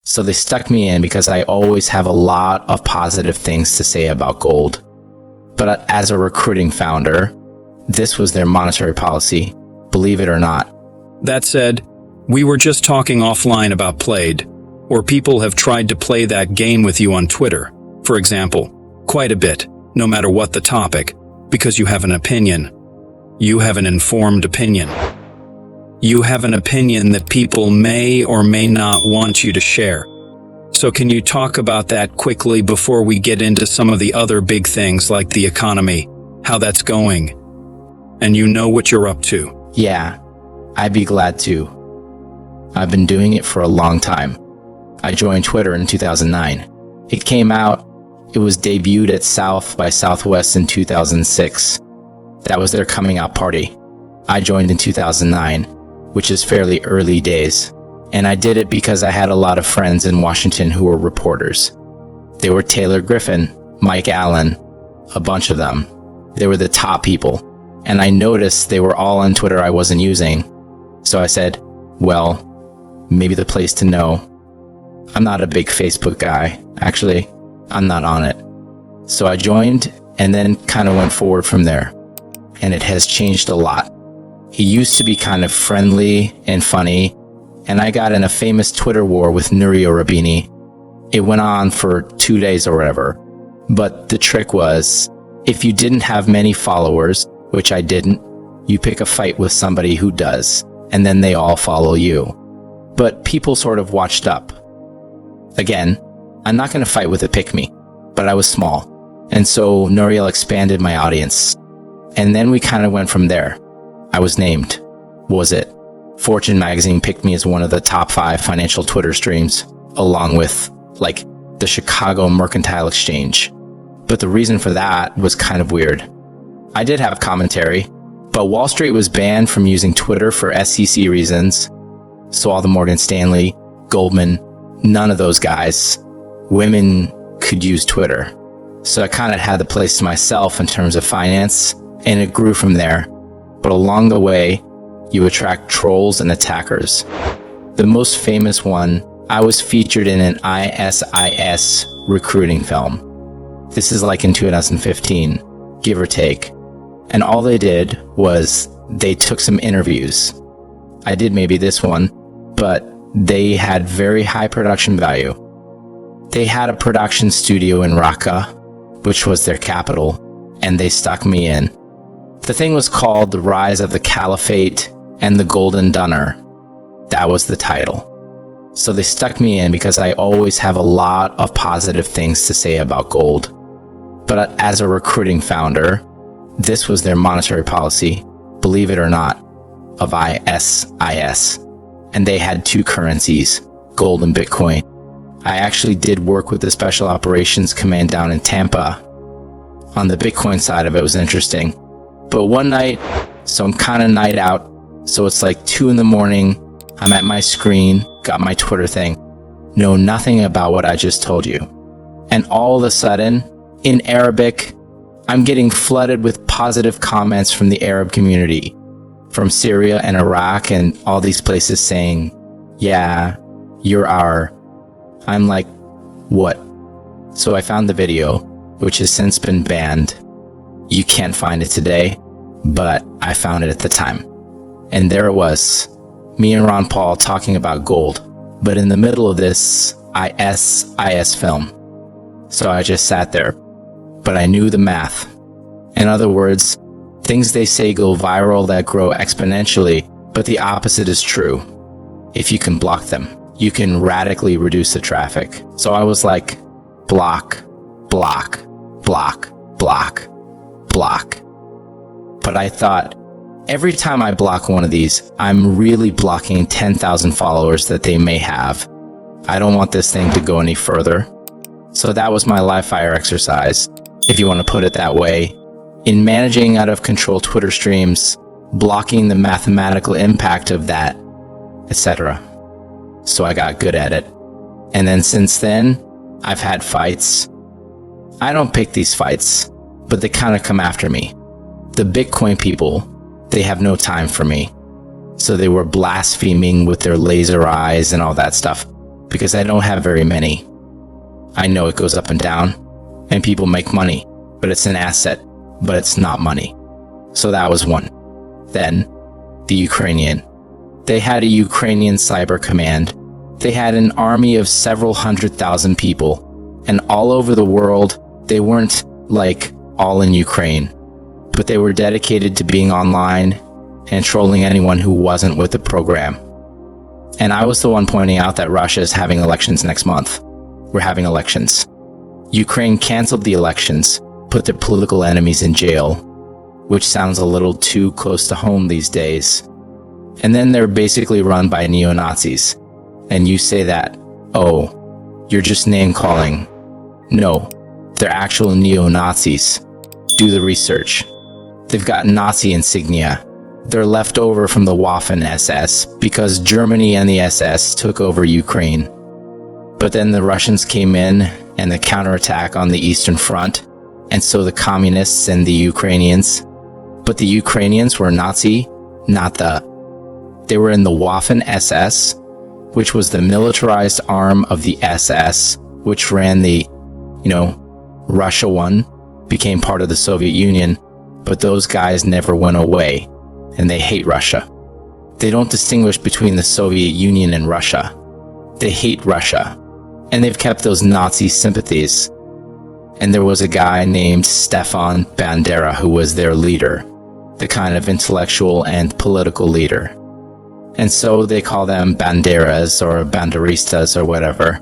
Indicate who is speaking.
Speaker 1: So they stuck me in because I always have a lot of positive things to say about gold. But as a recruiting founder, this was their monetary policy, believe it or not.
Speaker 2: That said, we were just talking offline about played, or people have tried to play that game with you on Twitter, for example, quite a bit, no matter what the topic, because you have an opinion. You have an informed opinion. You have an opinion that people may or may not want you to share. So can you talk about that quickly before we get into some of the other big things like the economy, how that's going, and you know what you're up to?
Speaker 1: Yeah, I'd be glad to. I've been doing it for a long time. I joined Twitter in 2009. It came out, it was debuted at South by Southwest in 2006. That was their coming out party. I joined in 2009, which is fairly early days. And I did it because I had a lot of friends in Washington who were reporters. They were Taylor Griffin, Mike Allen, a bunch of them. They were the top people. And I noticed they were all on Twitter I wasn't using. So I said, well, maybe the place to know. I'm not a big Facebook guy. Actually, I'm not on it. So I joined and then kind of went forward from there. And it has changed a lot. He used to be kind of friendly and funny, and I got in a famous Twitter war with Nurio Rabini. It went on for 2 days or whatever. But the trick was, if you didn't have many followers, which I didn't, you pick a fight with somebody who does, and then they all follow you. But people sort of watched up. Again, I'm not going to fight with a pick-me, but I was small. And so Nuriel expanded my audience. And then we kind of went from there. I was named. Was it? Fortune magazine picked me as one of the top 5 financial Twitter streams, along with, like, the Chicago Mercantile Exchange. But the reason for that was kind of weird. I did have commentary, but Wall Street was banned from using Twitter for SEC reasons. So all the Morgan Stanley, Goldman, none of those guys, women could use Twitter. So I kind of had the place to myself in terms of finance, and it grew from there. But along the way, you attract trolls and attackers. The most famous one, I was featured in an ISIS recruiting film. This is like in 2015, give or take. And all they did was they took some interviews. I did maybe this one, but they had very high production value. They had a production studio in Raqqa, which was their capital, and they stuck me in. The thing was called The Rise of the Caliphate and the Golden Dunner. That was the title. So they stuck me in because I always have a lot of positive things to say about gold. But as a recruiting founder, this was their monetary policy, believe it or not, of ISIS. And they had 2 currencies, gold and Bitcoin. I actually did work with the Special Operations Command down in Tampa. On the Bitcoin side of it was interesting. But one night, so I'm kind of night out, so it's like 2 a.m, I'm at my screen, got my Twitter thing, know nothing about what I just told you. And all of a sudden, in Arabic, I'm getting flooded with positive comments from the Arab community, from Syria and Iraq and all these places saying, yeah, you're our. I'm like, what? So I found the video, which has since been banned. You can't find it today, but I found it at the time. And there it was, me and Ron Paul talking about gold, but in the middle of this ISIS film. So I just sat there, but I knew the math. In other words, things they say go viral that grow exponentially, but the opposite is true. If you can block them, you can radically reduce the traffic. So I was like, block, block, block, block, block. But I thought, every time I block one of these, I'm really blocking 10,000 followers that they may have. I don't want this thing to go any further. So that was my live fire exercise, if you want to put it that way, in managing out of control Twitter streams, blocking the mathematical impact of that, etc. So I got good at it. And then since then, I've had fights. I don't pick these fights, but they kind of come after me. The Bitcoin people, they have no time for me. So they were blaspheming with their laser eyes and all that stuff. because I don't have very many. I know it goes up and down, and people make money, but it's an asset, but it's not money. So that was one. Then, the Ukrainian. They had a Ukrainian cyber command. They had an army of several 100,000 people, and all over the world, they weren't like all in Ukraine, but they were dedicated to being online and trolling anyone who wasn't with the program. And I was the one pointing out that Russia is having elections next month. We're having elections. Ukraine canceled the elections, put their political enemies in jail, which sounds a little too close to home these days. And then they're basically run by neo-Nazis. And you say that, oh, you're just name-calling. No, they're actual neo-Nazis. Do the research. They've got Nazi insignia. They're left over from the Waffen-SS because Germany and the SS took over Ukraine. But then the Russians came in and the counterattack on the Eastern Front, and so the communists and the Ukrainians. But the Ukrainians were Nazi, they were in the Waffen-SS, which was the militarized arm of the SS, which ran the, Russia won, became part of the Soviet Union, but those guys never went away, and they hate Russia. They don't distinguish between the Soviet Union and Russia. They hate Russia, and they've kept those Nazi sympathies. And there was a guy named Stefan Bandera who was their leader, the kind of intellectual and political leader. And so they call them Banderas or Banderistas or whatever.